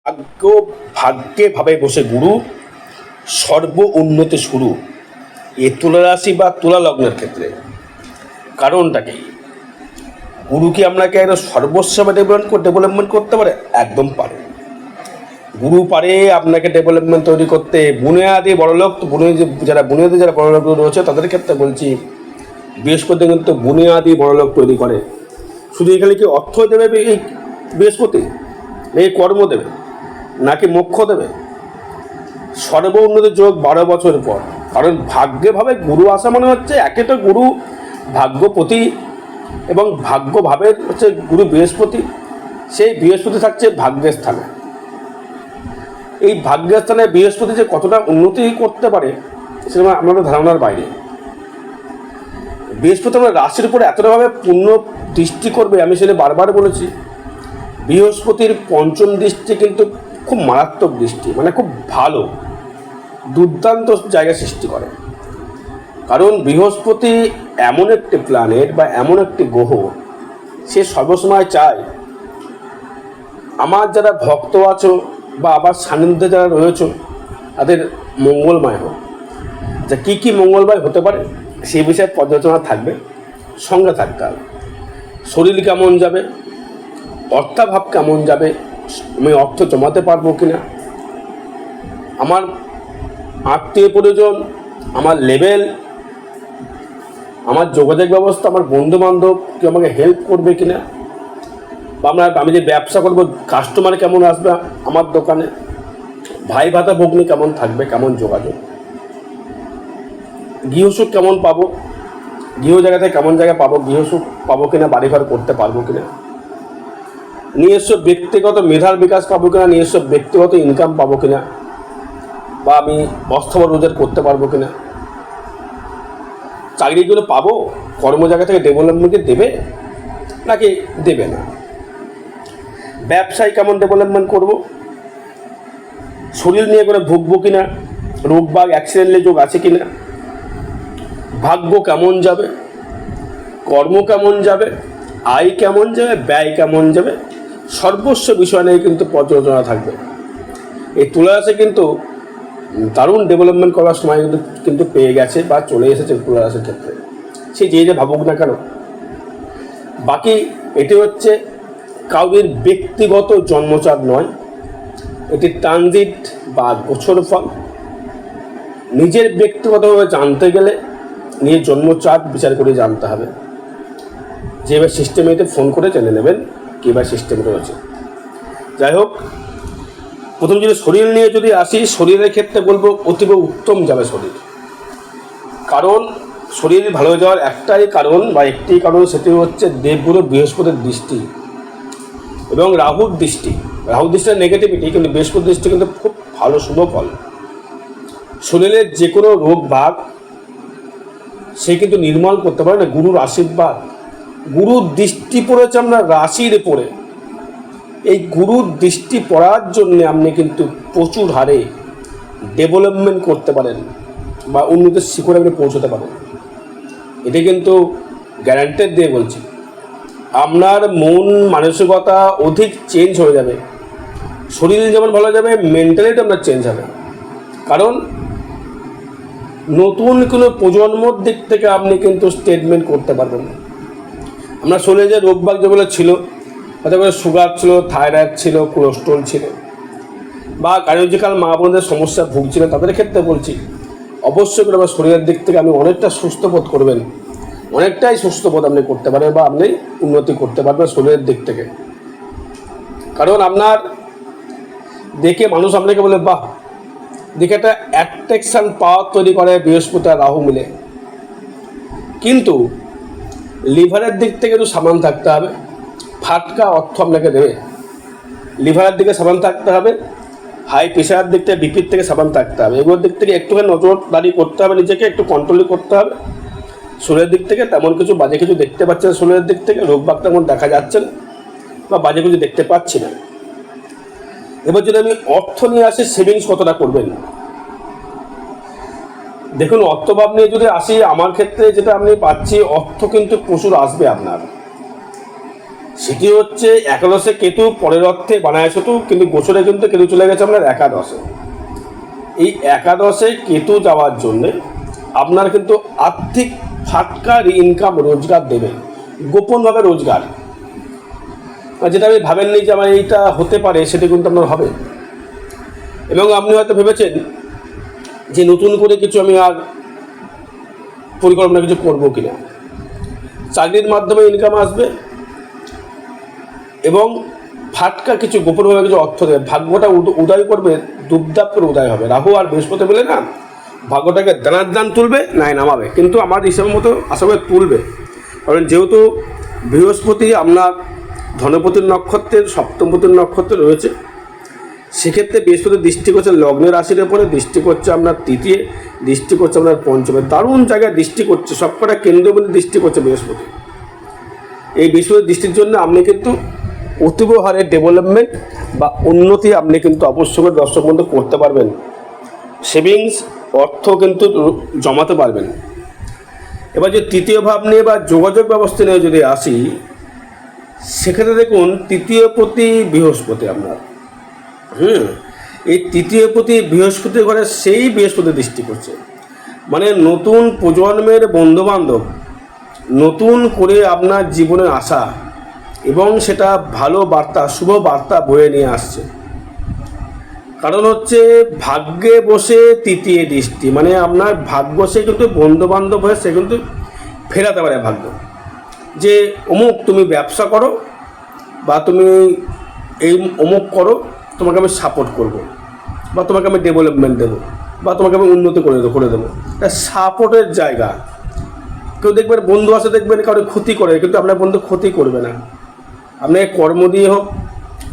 ভাগ্য ভাগ্যে ভাবে বসে গুরু, সর্ব উন্নতি শুরু। এ তুলা রাশি বা তুলা লগ্নের ক্ষেত্রে কারণটা কি? গুরু কি আপনাকে একটা সর্বস্ব ডেভেলপমেন্ট করতে পারে? একদম পারে। গুরু পারে আপনাকে ডেভেলপমেন্ট তৈরি করতে। বুনিয়াদি বড়লোক, যারা বড়লোক রয়েছে তাদের ক্ষেত্রে বলছি, বৃহস্পতি কিন্তু বুনিয়াদি বড়লোক তৈরি করে। শুধু এখানে কি অর্থ দেবে এই বৃহস্পতি, এই কর্ম দেবে, নাকি মোক্ষ দেবে? সর্ব উন্নতি যোগ 12 বছর পর। কারণ ভাগ্যে ভাবে গুরু আসা মানে হচ্ছে, একে তো গুরু ভাগ্যপতি এবং ভাগ্য ভাবের হচ্ছে গুরু বৃহস্পতি। সেই বৃহস্পতি থাকছে ভাগ্যের স্থানে। এই ভাগ্যের স্থানে বৃহস্পতি যে কতটা উন্নতি করতে পারে সেটা আমাদের ধারণার বাইরে। বৃহস্পতি আমরা রাশির উপরে এতটাভাবে পূর্ণ দৃষ্টি করবে, আমি সেটা বারবার বলেছি। বৃহস্পতির পঞ্চম দৃষ্টি কিন্তু খুব মারাত্মক দৃষ্টি, মানে খুব ভালো, দুর্দান্ত জায়গা সৃষ্টি করে। কারণ বৃহস্পতি এমন একটি প্ল্যানেট বা এমন একটি গ্রহ, সে সর্বসময় চায় আমার যারা ভক্ত আছো বা আবার সান্নিধ্যে যারা রয়েছে তাদের মঙ্গলময় হোক। যা কী কী মঙ্গলময় হতে পারে সেই বিষয়ে পর্যালোচনা থাকবে, সঙ্গে থাকতে হবে। শরীর কেমন যাবে, অর্থাভাব কেমন যাবে, আমি অর্থ জমাতে পারবো কিনা, আমার আত্মীয় পরিজন, আমার লেভেল, আমার যোগাযোগ ব্যবস্থা, আমার বন্ধুবান্ধব কেউ আমাকে হেল্প করবে কিনা, বা আমি যে ব্যবসা করবো কাস্টমার কেমন আসবে আমার দোকানে, ভাই ভাতা ভগ্নি কেমন থাকবে, কেমন যোগাযোগ, গৃহসুখ কেমন পাবো, গৃহ জায়গাতে কেমন জায়গা পাবো, গৃহসুখ পাবো কিনা, বাড়িঘর করতে পারবো কিনা, নিজস্ব ব্যক্তিগত মেধার বিকাশ পাবো কিনা, নিজস্ব ব্যক্তিগত ইনকাম পাবো কিনা, বা আমি অর্থবল রোজগার করতে পারবো কিনা, চাকরিগুলো পাবো, কর্মজায়গা থেকে ডেভেলপমেন্টকে দেবে নাকি দেবে না, ব্যবসায় কেমন ডেভেলপমেন্ট করব, শরীর নিয়ে করে ভুগবো কিনা, রোগ বাগ অ্যাক্সিডেন্টের যোগ আছে কিনা, ভাগ্য কেমন যাবে, কর্ম কেমন যাবে, আয় কেমন যাবে, ব্যয় কেমন যাবে, সর্বস্ব বিষয় নিয়ে কিন্তু পর্যালোচনা থাকবে। এই তুলা রাশি কিন্তু দারুণ ডেভেলপমেন্ট করার সময় কিন্তু পেয়ে গেছে বা চলে এসেছে তুলা রাশির ক্ষেত্রে, সে যে ভাবুক না কেন। বাকি এটি হচ্ছে কাউদের ব্যক্তিগত জন্মচাঁদ নয়, এটি ট্রানজিট বা গোচর ফল। নিজের ব্যক্তিগতভাবে জানতে গেলে নিজের জন্মচাঁদ বিচার করে জানতে হবে। যেভাবে সিস্টেমেতে ফোন করে জেনে নেবেন কীভাবে সিস্টেমটা রয়েছে। যাই হোক, প্রথম যদি শরীর নিয়ে যদি আসি, শরীরের ক্ষেত্রে বলবো অতীব উত্তম যাবে শরীর। কারণ শরীর ভালো যাওয়ার একটাই কারণ বা একটি কারণ, সেটি হচ্ছে দেবগুরু বৃহস্পতির দৃষ্টি এবং রাহুর দৃষ্টি। রাহুর দৃষ্টির নেগেটিভিটি, কিন্তু বৃহস্পতির দৃষ্টি কিন্তু খুব ভালো শুভ ফল। শরীরের যে কোনো রোগ ভাগ সে কিন্তু নির্মূল করতে পারে না গুরুর আশীর্বাদ। গুরুর দৃষ্টি পড়েছে আমরা রাশির পড়ে, এই গুরুর দৃষ্টি পড়ার জন্য আপনি কিন্তু প্রচুর হারে ডেভেলপমেন্ট করতে পারেন বা উন্নতির শিখরে আপনি পৌঁছতে পারেন। এটা কিন্তু গ্যারান্টেড দিয়ে বলছি। আপনার মন মানসিকতা অধিক চেঞ্জ হয়ে যাবে, শরীর যেমন ভালো যাবে, মেন্টালিটি আপনার চেঞ্জ হবে। কারণ নতুন কোনো প্রজন্মর দিক থেকে আপনি কিন্তু স্টেটমেন্ট করতে পারবেন না। আপনার শরীরে যে রোগবাগ যেগুলো ছিল, হয়তো করে সুগার ছিল, থাইরয়েড ছিল, কোলেস্ট্রল ছিল, বা গাইনোলজিক্যাল মা বোনদের সমস্যা ভুগছিলেন, তাদের ক্ষেত্রে বলছি অবশ্যই করে আমার শরীরের দিক থেকে আপনি অনেকটা সুস্থ বোধ করবেন, অনেকটাই সুস্থ বোধ আপনি করতে পারবেন বা আপনি উন্নতি করতে পারবেন শরীরের দিক থেকে। কারণ আপনার দেখে মানুষ আপনাকে বলে বাহ, দেখে একটা অ্যাট্রাকশান পাওয়ার তৈরি করে বৃহস্পতি আর রাহু মিলে। কিন্তু লিভারের দিক থেকে একটু সাবধান থাকতে হবে, ফাটকা অর্থ আপনাকে দেবে। লিভারের দিকে সাবধান থাকতে হবে, হাই প্রেশারের দিক থেকে, বিপির থেকে সাবধান থাকতে হবে। এগুলোর দিক থেকে একটুখানি নজরদারি করতে হবে, নিজেকে একটু কন্ট্রোল করতে হবে। শরীরের দিক থেকে তেমন কিছু বাজে কিছু দেখতে পাচ্ছেন, শরীরের দিক থেকে রোগবাগ তেমন দেখা যাচ্ছে না বা বাজে কিছু দেখতে পাচ্ছি না। এবার যদি আমি অর্থ নিয়ে আসি, সেভিংস কতটা করবেন। দেখুন, অর্থভাব নিয়ে যদি আসি, আমার ক্ষেত্রে যেটা আপনি পাচ্ছি, অর্থ কিন্তু প্রচুর আসবে আপনার। সেটি হচ্ছে একাদশে কেতু, পরের অর্থে বানায় শত্রু, কিন্তু গোচরে কিন্তু কেতু চলে গেছে আপনার একাদশে। এই একাদশে কেতু যাওয়ার জন্যে আপনার কিন্তু আর্থিক ফাটকা ইনকাম রোজগার দেবে, গোপনভাবে রোজগার, যেটা আপনি ভাবেননি যে আমার এইটা হতে পারে, সেটা কিন্তু আপনার হবে। এবং আপনি হয়তো ভেবেছেন যে নতুন করে কিছু আমি আর পরিকল্পনা কিছু করবো কিনা, চাকরির মাধ্যমে ইনকাম আসবে এবং ফাটকা কিছু গোপনভাবে কিছু অর্থ দেবে, ভাগ্যটা উদয় করবে, দুপদাপ করে উদয় হবে। রাহু আর বৃহস্পতি বলে না, ভাগ্যটাকে দান তুলবে নাই নামাবে, কিন্তু আমার হিসাব মতো আশা করে তুলবে। কারণ যেহেতু বৃহস্পতি আপনার ধনপতির নক্ষত্রের সপ্তমপতির নক্ষত্রে রয়েছে, সেক্ষেত্রে বৃহস্পতি দৃষ্টি করছে লগ্নের রাশির উপরে, দৃষ্টি করছে আপনার তৃতীয়, দৃষ্টি করছে আপনার পঞ্চমে, দারুণ জায়গায় দৃষ্টি করছে, সবকটা কেন্দ্রবিন্দু দৃষ্টি করছে বৃহস্পতি। এই বৃহস্পতির দৃষ্টির জন্য আপনি কিন্তু অতীব হারে ডেভেলপমেন্ট বা উন্নতি আপনি কিন্তু অবশ্যই দর্শক বন্ধু করতে পারবেন। সেভিংস অর্থ কিন্তু জমাতে পারবেন। এবার যে তৃতীয় ভাব নিয়ে বা যোগাযোগ ব্যবস্থা নিয়ে যদি আসি, সেক্ষেত্রে দেখুন তৃতীয় প্রতি বৃহস্পতি আপনার, এই তৃতীয় প্রতি বৃহস্পতি ঘরে সেই বৃহস্পতি দৃষ্টি করছে, মানে নতুন প্রজন্মের বন্ধুবান্ধব নতুন করে আপনার জীবনে আসা এবং সেটা ভালো বার্তা, শুভ বার্তা বয়ে নিয়ে আসছে। কারণ হচ্ছে ভাগ্যে বসে তৃতীয় দৃষ্টি, মানে আপনার ভাগ্য সে কিন্তু বন্ধুবান্ধব হয়ে সে কিন্তু ফেরাতে পারে ভাগ্য, যে অমুক তুমি ব্যবসা করো বা তুমি এই অমুক করো, তোমাকে আমি সাপোর্ট করব, বা তোমাকে আমি ডেভেলপমেন্ট দেবো, বা তোমাকে আমি উন্নতি করে দেবো। এটা সাপোর্টের জায়গা। কেউ দেখবেন বন্ধু আসে, দেখবেন কারো ক্ষতি করে, কিন্তু আপনার বন্ধু ক্ষতি করবে না। আপনাকে কর্ম দিয়ে হোক,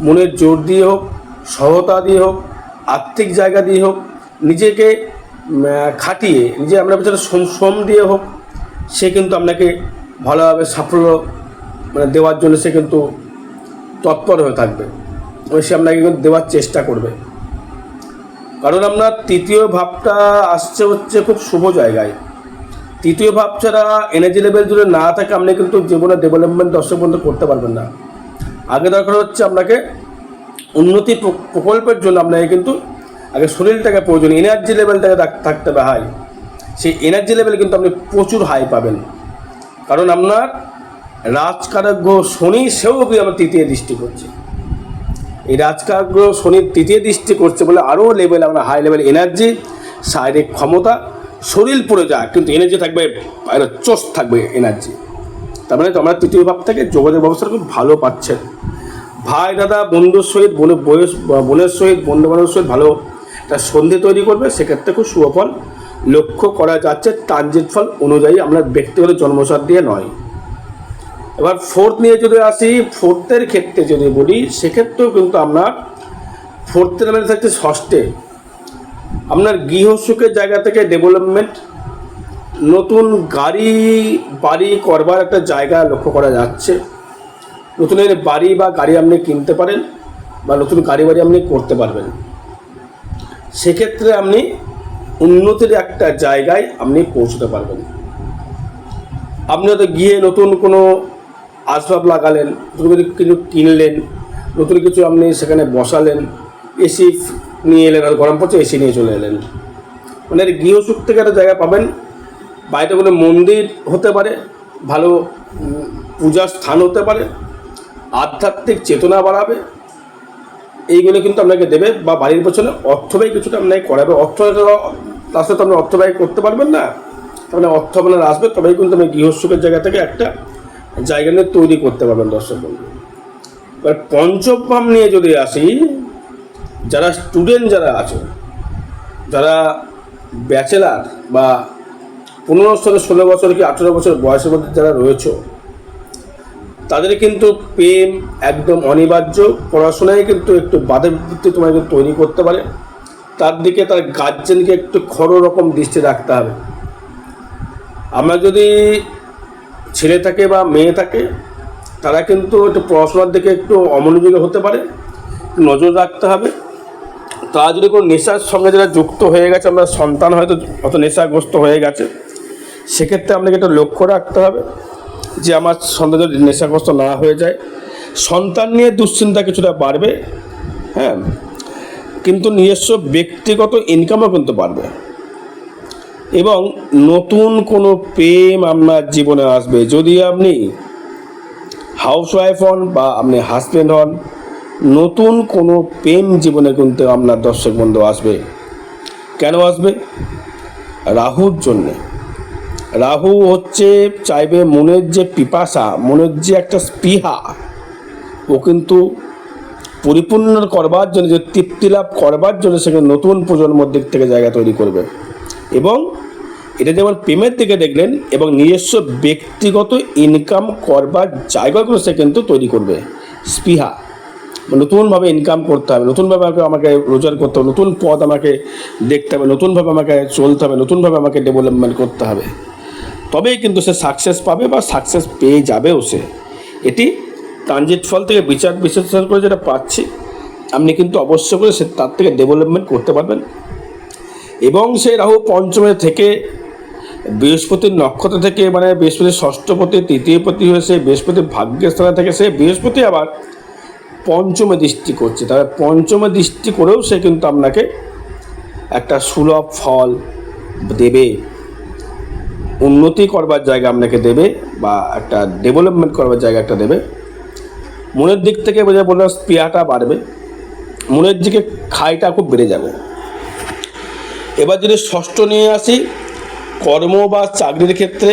মনের জোর দিয়ে হোক, সহায়তা দিয়ে হোক, আর্থিক জায়গা দিয়ে হোক, নিজেকে খাটিয়ে নিজে আপনার পেছনে শ্রম দিয়ে হোক, সে কিন্তু আপনাকে ভালোভাবে সাফল্য দেওয়ার জন্য সে কিন্তু তৎপর হয়ে থাকবে, সে আপনাকে কিন্তু দেওয়ার চেষ্টা করবে। কারণ আপনার তৃতীয় ভাবটা আসছে হচ্ছে খুব শুভ জায়গায়। তৃতীয় ভাব ছাড়া এনার্জি লেভেল যদি না থাকে, আপনি কিন্তু জীবনে ডেভেলপমেন্ট দর্শক বন্ধু করতে পারবেন না। আগে দরকার হচ্ছে আপনাকে উন্নতি প্রকল্পের জন্য আপনাকে কিন্তু আগে শরীরটাকে প্রয়োজন, এনার্জি লেভেলটাকে থাকতে হবে হাই। সেই এনার্জি লেভেল কিন্তু আপনি প্রচুর হাই পাবেন। কারণ আপনার রাজকারক শনি, সেও আমার তৃতীয় দৃষ্টি করছে। এই রাজকারক শনির তৃতীয় দৃষ্টি করছে বলে আরও লেভেল, আপনার হাই লেভেল এনার্জি, শারীরিক ক্ষমতা, শরীর পড়ে যায় কিন্তু এনার্জি থাকবে, চোষ থাকবে এনার্জি। তার মানে আমরা তৃতীয় ভাব থেকে যোগাযোগ ব্যবস্থাটা খুব ভালো পাচ্ছেন। ভাই দাদা বন্ধুর সহিত, বোনের সহিত, বন্ধু বান্ধবের সহিত ভালো একটা সন্ধি তৈরি করবে, সেক্ষেত্রে খুব শুভফল লক্ষ্য করা যাচ্ছে ট্রানজিট ফল অনুযায়ী, আপনার ব্যক্তিগত জন্মসাল দিয়ে নয়। এবার ফোর্থ নিয়ে যদি আসি, ফোর্থের ক্ষেত্রে যদি বলি, সেক্ষেত্রেও কিন্তু আপনার ফোর্থের মানে থাকছে ষষ্ঠে, আপনার গৃহসুখের জায়গা থেকে ডেভেলপমেন্ট, নতুন গাড়ি বাড়ি করবার একটা জায়গা লক্ষ্য করা যাচ্ছে। নতুন বাড়ি বা গাড়ি আপনি কিনতে পারেন, বা নতুন গাড়ি বাড়ি আপনি করতে পারবেন। সেক্ষেত্রে আপনি উন্নতির একটা জায়গায় আপনি পৌঁছতে পারবেন। আপনি হয়তো গিয়ে নতুন কোনো আসবাব লাগালেন, নতুন কিছু কিনলেন, নতুন কিছু আপনি সেখানে বসালেন, এসি নিয়ে এলেন, আর গরম পড়ছে এসি নিয়ে চলে এলেন, মানে গৃহসুখ থেকে একটা জায়গা পাবেন। বাড়িতে কোনো মন্দির হতে পারে, ভালো পূজার স্থান হতে পারে, আধ্যাত্মিক চেতনা বাড়াবে, এইগুলো কিন্তু আপনাকে দেবে। বা বাড়ির পেছনে অর্থব্যয় কিছুটা আপনাকে করাবে। অর্থ আসলে তো আপনি অর্থব্যয় করতে পারবেন না, তাহলে অর্থ আপনার আসবে, তবেই কিন্তু আপনি গৃহসুখের জায়গা থেকে একটা জায়গা নিয়ে তৈরি করতে পারবেন দর্শক বন্ধু। এবার পঞ্চম ভাব নিয়ে যদি আসি, যারা স্টুডেন্ট যারা আছে, যারা ব্যাচেলার বা 15 থেকে 16 বছর কি 18 বছর বয়সের মধ্যে যারা রয়েছে, তাদের কিন্তু প্রেম একদম অনিবার্য। পড়াশোনায় কিন্তু একটু বাধা বিপত্তি তোমাকে কিন্তু তৈরি করতে পারে, তার দিকে তার গার্জেনকে একটু খড়ো রকম দৃষ্টি রাখতে হবে। আমরা যদি ছেলে থাকে বা মেয়ে থাকে, তারা কিন্তু একটু পড়াশোনার দিকে একটু অমনোযোগী হতে পারে, নজর রাখতে হবে। তারা যদি কোনো নেশার সঙ্গে যারা যুক্ত হয়ে গেছে, আমরা সন্তান হয়তো অত নেশাগ্রস্ত হয়ে গেছে, সেক্ষেত্রে আপনাকে একটা লক্ষ্য রাখতে হবে যে আমার সন্তান যদি নেশাগ্রস্ত না হয়ে যায়। সন্তান নিয়ে দুশ্চিন্তা কিছুটা বাড়বে, হ্যাঁ, কিন্তু নিজস্ব ব্যক্তিগত ইনকামও কিন্তু বাড়বে এবং নতুন কোনো প্রেম আপনার জীবনে আসবে। যদি আপনি হাউসওয়াইফ হন বা আপনি হাজব্যান্ড হন, নতুন কোনো প্রেম জীবনে কিন্তু আপনার দর্শক বন্ধু আসবে। কেন আসবে? রাহুর জন্যে। রাহু হচ্ছে চাইবে মনের যে পিপাসা, মনের যে একটা স্পৃহা, ও কিন্তু পরিপূর্ণ করবার জন্য, যে তৃপ্তি লাভ করবার জন্য সেখানে নতুন প্রজন্মর দিক থেকে জায়গা তৈরি করবে। এবং এটা যেমন প্রেমের দিকে দেখলেন, এবং নিজস্ব ব্যক্তিগত ইনকাম করবার জায়গাগুলো সে কিন্তু তৈরি করবে। স্পৃহা, নতুনভাবে ইনকাম করতে হবে, নতুনভাবে আমাকে রোজগার করতে হবে, নতুন পথ আমাকে দেখতে হবে, নতুনভাবে আমাকে চলতে হবে, নতুনভাবে আমাকে ডেভেলপমেন্ট করতে হবে, তবেই কিন্তু সে সাকসেস পাবে বা সাকসেস পেয়ে যাবেও সে। এটি ট্রানজিট ফল থেকে বিচার বিশ্লেষণ করে যেটা পাচ্ছি, আপনি কিন্তু অবশ্য করে সে তার থেকে ডেভেলপমেন্ট করতে পারবেন। এবং সেই রাহু পঞ্চমে থেকে বৃহস্পতির নক্ষত্র থেকে, মানে বৃহস্পতির ষষ্ঠপতি তৃতীয়পতি হয়ে সে বৃহস্পতির ভাগ্যের স্থানে থেকে সে বৃহস্পতি আবার পঞ্চমে দৃষ্টি করছে। তাহলে পঞ্চমে দৃষ্টি করেও সে কিন্তু আপনাকে একটা সুলভ ফল দেবে, উন্নতি করবার জায়গা আপনাকে দেবে, বা একটা ডেভেলপমেন্ট করবার জায়গা একটা দেবে। মনের দিক থেকে বললাম স্পৃহাটা বাড়বে, মনের দিকে খাইটা খুব বেড়ে যাবে। এবার যদি ষষ্ঠ নিয়ে আসি, কর্ম বা চাকরির ক্ষেত্রে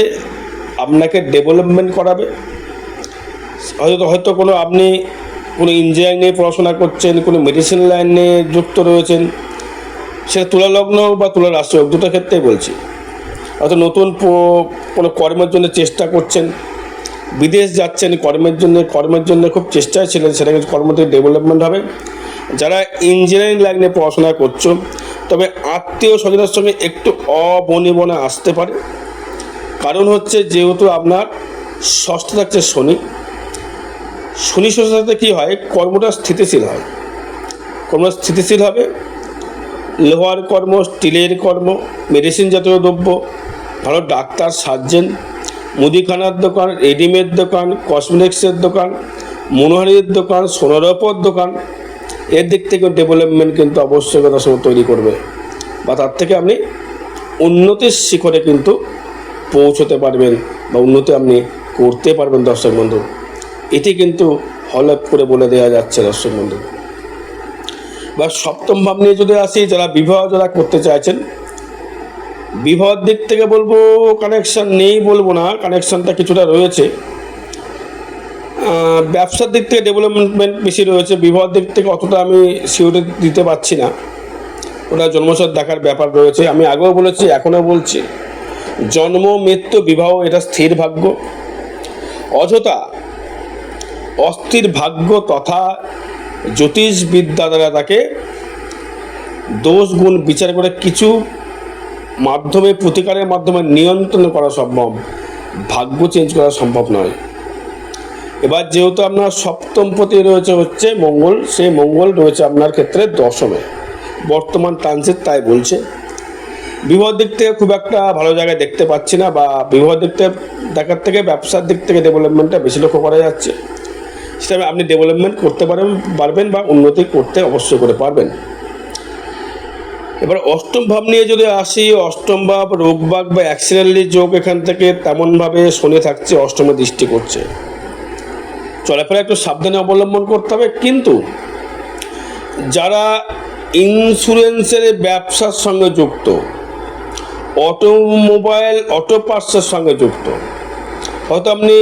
আপনাকে ডেভেলপমেন্ট করাবে। হয়তো কোনো আপনি কোনো ইঞ্জিনিয়ারিং নিয়ে পড়াশোনা করছেন, কোনো মেডিসিন লাইন নিয়ে যুক্ত রয়েছেন, সেটা তুলা লগ্ন বা তুলা রাশি হোক, দুটো ক্ষেত্রেই বলছি। হয়তো নতুন কোনো কর্মের জন্য চেষ্টা করছেন, বিদেশ যাচ্ছেন কর্মের জন্য খুব চেষ্টায় ছিলেন, সেটা কিন্তু কর্ম থেকে ডেভেলপমেন্ট হবে। যারা ইঞ্জিনিয়ারিং লাইনে পড়াশোনা করছো, তবে আত্মীয় স্বজনের সঙ্গে একটু অবনিবনা আসতে পারে। কারণ হচ্ছে যেহেতু আপনার ষষ্ঠ থাকছে শনি ষষ্ঠের সাথে কী হয়, কর্মটা স্থিতিশীল হয়, কর্মটা স্থিতিশীল হবে। লোহার কর্ম, স্টিলের কর্ম, মেডিসিন জাতীয় দ্রব্য, ভালো ডাক্তার, সার্জেন, মুদিখানার দোকান, রেডিমেড দোকান, কসমেটিক্সের দোকান, মনোহারির দোকান, সোনারূপোর দোকান, এর দিক থেকে ডেভেলপমেন্ট কিন্তু আবশ্যকতার সঙ্গে তৈরি করবে, বা তার থেকে আপনি উন্নতির শিখরে কিন্তু পৌঁছতে পারবেন বা উন্নতি আপনি করতে পারবেন দর্শক বন্ধু। এটি কিন্তু হলফ করে বলে দেওয়া যাচ্ছে দর্শক বন্ধু। বা সপ্তম ভাব নিয়ে যদি আসি, যারা বিবাহ যারা করতে চাইছেন, বিবাহের দিক থেকে বলবো কানেকশান নেই বলবো না, কানেকশানটা কিছুটা রয়েছে। ব্যবসার দিক থেকে ডেভেলপমেন্ট বেশি রয়েছে, বিবাহের দিক থেকে অতটা আমি সিওরিটি দিতে পারছি না, ওটা জন্মছক দেখার ব্যাপার রয়েছে। আমি আগেও বলেছি, এখনও বলছি, জন্ম, মৃত্যু, বিবাহ এটা স্থির ভাগ্য। অযথা অস্থির ভাগ্য তথা জ্যোতিষবিদ্যা দ্বারা তাকে দোষ গুণ বিচার করে কিছু মাধ্যমে, প্রতিকারের মাধ্যমে নিয়ন্ত্রণ করা সম্ভব, ভাগ্য চেঞ্জ করা সম্ভব নয়। এবার যেহেতু আপনার সপ্তমপতি রয়েছে হচ্ছে মঙ্গল, সেই মঙ্গল রয়েছে আপনার ক্ষেত্রে দশমে, বর্তমান ট্রানজিট তাই বলছে। বিবাহ দিক থেকে খুব একটা ভালো জায়গায় দেখতে পাচ্ছি না, বা বিবাহ দিক থেকে দেখার থেকে ব্যবসার দিক থেকে ডেভেলপমেন্টটা বেশি লক্ষ্য করা যাচ্ছে। সেটা আপনি ডেভেলপমেন্ট করতে পারবেন বা উন্নতি করতে অবশ্যই করে পারবেন। এবার অষ্টম ভাব নিয়ে যদি আসি, অষ্টম ভাব রোগবাগ বা অ্যাক্সিডেন্টালি যোগ, এখান থেকে তেমনভাবে শনি থাকছে, অষ্টমে দৃষ্টি করছে। চলাফেরা একটু সাবধানে অবলম্বন করতে হবে। কিন্তু যারা ইন্স্যুরেন্সের ব্যবসার সঙ্গে যুক্ত, অটোমোবাইল, অটো পার্টসের সঙ্গে যুক্ত, হয়তো আপনি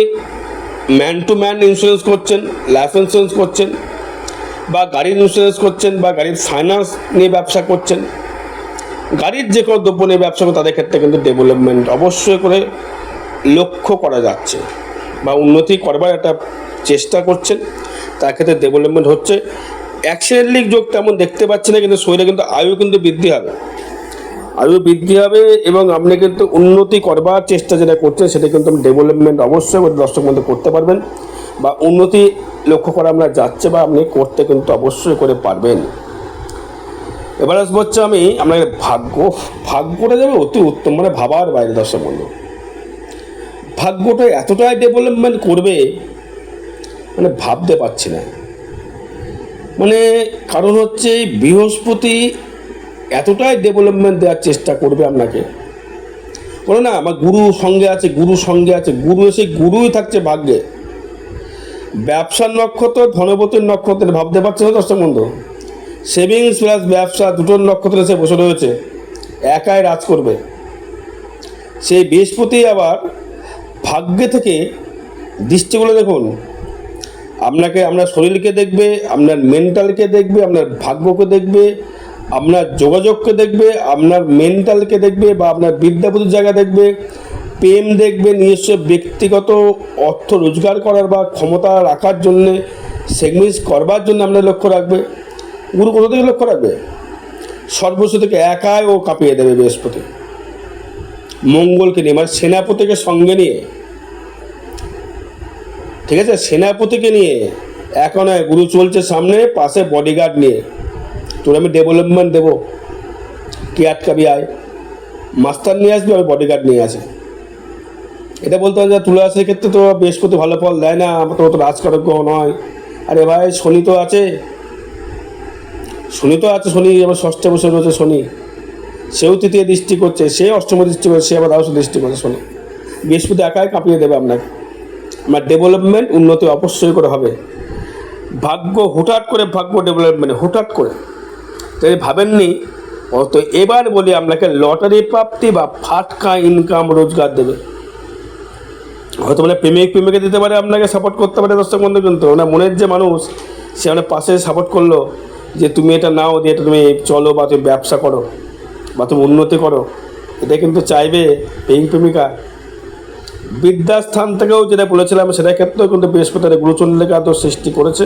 ম্যান টু ম্যান ইন্স্যুরেন্স করছেন, লাইফ ইন্স্যুরেন্স করছেন, বা গাড়ির ইন্স্যুরেন্স করছেন, বা গাড়ির ফাইন্যান্স নিয়ে ব্যবসা করছেন, গাড়ির যে কোনো দ্রব্য নিয়ে ব্যবসা করে, তাদের ক্ষেত্রে কিন্তু ডেভেলপমেন্ট অবশ্যই করে লক্ষ্য করা যাচ্ছে, বা উন্নতি করবার একটা চেষ্টা করছেন, তার ক্ষেত্রে ডেভেলপমেন্ট হচ্ছে। অ্যাক্সিডেন্টালি যোগ তেমন দেখতে পাচ্ছি না, কিন্তু শরীরে কিন্তু আয়ু কিন্তু বৃদ্ধি হবে, এবং আপনি কিন্তু উন্নতি করবার চেষ্টা যেটা করছেন, সেটা কিন্তু ডেভেলপমেন্ট অবশ্যই দর্শক মধ্যে করতে পারবেন, বা উন্নতি লক্ষ্য করা আমরা যাচ্ছে, বা আপনি করতে কিন্তু অবশ্যই করে পারবেন। এবার আসবো হচ্ছে আপনার ভাগ্যটা যাবে অতি উত্তম, মানে ভাবার বাইরে দর্শক বন্ধু। ভাগ্যটা এতটাই ডেভেলপমেন্ট করবে মানে ভাবতে পারছি না। মানে কারণ হচ্ছে বৃহস্পতি এতটাই ডেভেলপমেন্ট দেওয়ার চেষ্টা করবে আপনাকে, বলো না আমার গুরু সঙ্গে আছে, গুরু সঙ্গে আছে, গুরু এসে গুরুই থাকছে ভাগ্যে। ব্যবসার নক্ষত্র ধনপতির নক্ষত্রে, ভাবতে পারছে না দর্শক বন্ধু, সেভিংস প্লাস ব্যবসা দুটোর নক্ষত্রে এসে বসে রয়েছে, একাই রাজ করবে। সেই বৃহস্পতি আবার ভাগ্যে থেকে দৃষ্টিগুলো দেখুন, আপনাকে, আপনার শরীরকে দেখবে, আপনার মেন্টালকে দেখবে, আপনার ভাগ্যকে দেখবে, আপনার যোগাযোগকে দেখবে, আপনার মেন্টালকে দেখবে, বা আপনার বিদ্যাপতির জায়গা দেখবে, প্রেম দেখবে, নিজস্ব ব্যক্তিগত অর্থ রোজগার করার বা ক্ষমতা রাখার জন্যে, সেভিংস করবার জন্য আপনার লক্ষ্য রাখবে। গুরু কোথা থেকে লক্ষ্য রাখবে? সর্বস্ব থেকে একাই ও কাঁপিয়ে দেবে বৃহস্পতি মঙ্গলকে নিয়ে, মানে সেনাপতিকে সঙ্গে নিয়ে, ঠিক আছে, সেনাপতিকে নিয়ে। একা নয়, গুরু চলছে সামনে, পাশে বডিগার্ড নিয়ে, তোর আমি ডেভেলপমেন্ট দেবো, কে আটকাবি, আয়, মাস্টার নিয়ে আসবি, আমি বডিগার্ড নিয়ে আসি। এটা বলতে হয় যে তুলা রাশির ক্ষেত্রে তো বৃহস্পতি ভালো ফল দেয় না, তো রাজকারক গ্রহ নয়। আরে ভাই শনি তো আছে, শনি তো আছে, শনি আবার ষষ্ঠে বসে রয়েছে শনি, সেও তৃতীয় দৃষ্টি করছে, সে অষ্টম দৃষ্টি করছে, সে আবার দ্বাদশ দৃষ্টি করছে শনি। বৃহস্পতি একাই কাঁপিয়ে দেবে আপনাকে। আমার ডেভেলপমেন্ট উন্নতি অবশ্যই করে হবে। ভাগ্য হুটহাট করে, ভাগ্য ডেভেলপমেন্ট হুটহাট করে, তাই ভাবেননি। তো এবার বলি আপনাকে লটারি প্রাপ্তি বা ফাটকা ইনকাম রোজগার দেবে। হয়তো মানে প্রেমিকে দিতে পারে, আপনাকে সাপোর্ট করতে পারে দর্শক বন্ধু, কিন্তু না মনের যে মানুষ সে আপনার পাশে সাপোর্ট করলো যে তুমি এটা নাও, দিয়ে এটা তুমি চলো, বা তুমি ব্যবসা করো, বা তুমি উন্নতি করো, এটা কিন্তু চাইবে প্রেমিকা। বিদ্যাস্থান থেকেও যেটা বলেছিলাম সেটা ক্ষেত্রেও কিন্তু বৃহস্পতি গুরুচন্দ্রকে এত সৃষ্টি করেছে,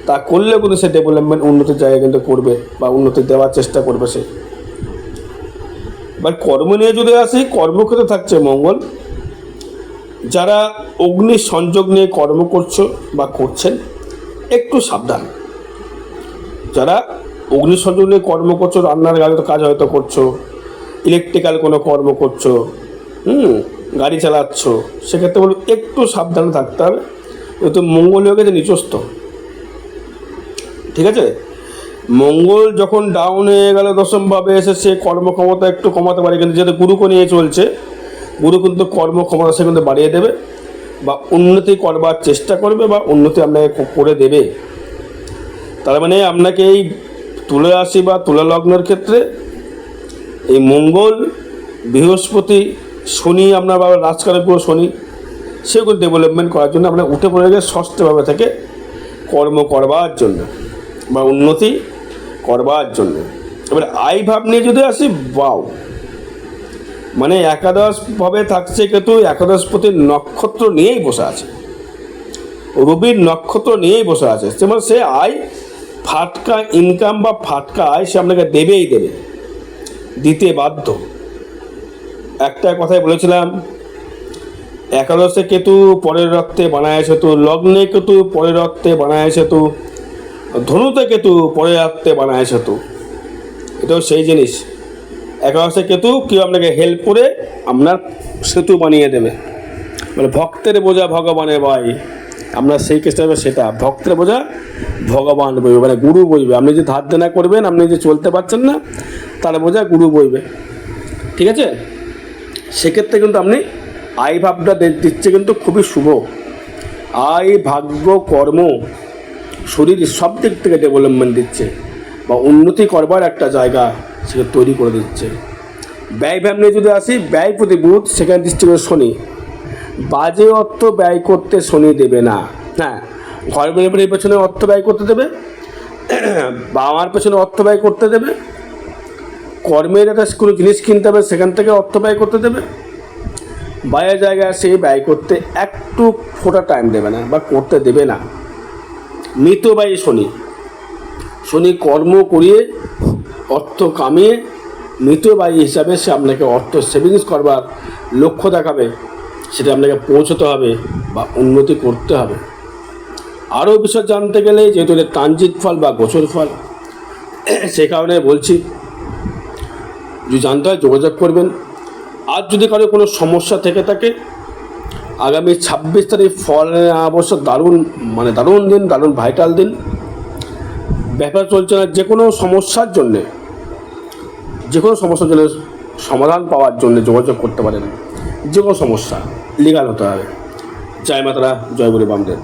তা করলেও কিন্তু সে ডেভেলপমেন্ট উন্নতির জায়গায় কিন্তু করবে, বা উন্নতি দেওয়ার চেষ্টা করবে সে। এবার কর্ম নিয়ে যদি আসি, কর্মক্ষেত্রে থাকছে মঙ্গল। যারা অগ্নি সংযোগ নিয়ে কর্ম করছো বা করছেন, একটু সাবধান। যারা অগ্নি সংযোগ নিয়ে কর্ম করছো, রান্নার কাজ হয়তো করছো, ইলেকট্রিক্যাল কোনো কর্ম করছো, গাড়ি চালাচ্ছ, সেক্ষেত্রে বলবো একটু সাবধানে থাকতে হবে। যেহেতু মঙ্গল হয়ে গেছে নিচস্থ, ঠিক আছে, মঙ্গল যখন ডাউন হয়ে গেল দশমভাবে এসে সে কর্মক্ষমতা একটু কমাতে পারে, কিন্তু যেহেতু গুরুকে নিয়ে চলছে, গুরু কিন্তু কর্মক্ষমতা সে কিন্তু বাড়িয়ে দেবে, বা উন্নতি করবার চেষ্টা করবে, বা উন্নতি আপনাকে করে দেবে। তার মানে আপনাকে এই তুলা রাশি বা তুলা লগ্নের ক্ষেত্রে এই মঙ্গল, বৃহস্পতি, শনি, আপনার বাবা রাজকারক গ্রহ শনি, সেগুলো ডেভেলপমেন্ট করার জন্য আপনার উঠে পড়ে গেছে ষষ্ঠভাবে থেকে কর্ম করবার জন্য বা উন্নতি করবার জন্য। এবার আই ভাব নিয়ে যদি আসি, বাও, মানে একাদশভাবে থাকছে, কিন্তু একাদশপতির নক্ষত্র নিয়েই বসে আছে, রবির নক্ষত্র নিয়েই বসে আছে, যেমন সে আয় ফাটকা ইনকাম বা ফাটকা আয় সে আপনাকে দেবেই দেবে, দিতে বাধ্য। একটা কথাই বলেছিলাম, একাদশে কেতু পরের রক্তে বানায় সেতু, লগ্নে কেতু পরের রক্তে বানায় সেতু, ধনুতে কেতু পরের রক্তে বানায় সেতু। এটাও সেই জিনিস, একাদশে কেতু কেউ আপনাকে হেল্প করে আপনার সেতু বানিয়ে দেবে। মানে ভক্তের বোঝা ভগবানের ভাই, আপনার সেই কেসটা হবে সেটা, ভক্তের বোঝা ভগবান বইবে, মানে গুরু বইবে। আপনি যে ধার দেনা করবেন, আপনি যে চলতে পারছেন না, তার বোঝা গুরু বইবে, ঠিক আছে। সেক্ষেত্রে কিন্তু আপনি আয় ভাবটা দিচ্ছে কিন্তু খুবই শুভ। আয়, ভাগ্য, কর্ম, শরীর সব দিক থেকে ডেভেলপমেন্ট দিচ্ছে, বা উন্নতি করবার একটা জায়গা সেটা তৈরি করে দিচ্ছে। ব্যয় ভাব নিয়ে যদি আসি, ব্যয় প্রতি বুধ, সেখানে দৃষ্টি করে শনি। বাজে অর্থ ব্যয় করতে শনি দেবে না। হ্যাঁ, ঘর পরিবারের পেছনে অর্থ ব্যয় করতে দেবে, বাবা মার পেছনে অর্থ ব্যয় করতে দেবে, কর্মের একটা কোনো জিনিস কিনতে হবে সেখান থেকে অর্থ ব্যয় করতে দেবে, বাইরের জায়গায় সে ব্যয় করতে একটু ফোটা টাইম দেবে না বা করতে দেবে না। মৃতব্যয়ী শনি, শনি কর্ম করিয়ে অর্থ কামিয়ে মৃতব্যয়ী হিসাবে সে আপনাকে অর্থ সেভিংস করবার লক্ষ্য দেখাবে, সেটা আপনাকে পৌঁছতে হবে বা উন্নতি করতে হবে। আরও বিষয় জানতে গেলে যেহেতু এটা ট্রানজিট ফল বা গোচর ফল, সে কারণে বলছি, যদি জানতে হয় যোগাযোগ করবেন। আর যদি কারো কোনো সমস্যা থেকে থাকে, আগামী 26 তারিখ ফল অবশ্য দারুণ, মানে দারুণ দিন, দারুণ ভাইটাল দিন। ব্যাপার চলছে না, যে কোনো সমস্যার জন্যে, যে কোনো সমস্যার জন্য সমাধান পাওয়ার জন্য যোগাযোগ করতে পারেন। যে কোনো সমস্যা লিগাল হতে হবে। জয় মাতারা, জয় গুরু বামদেব।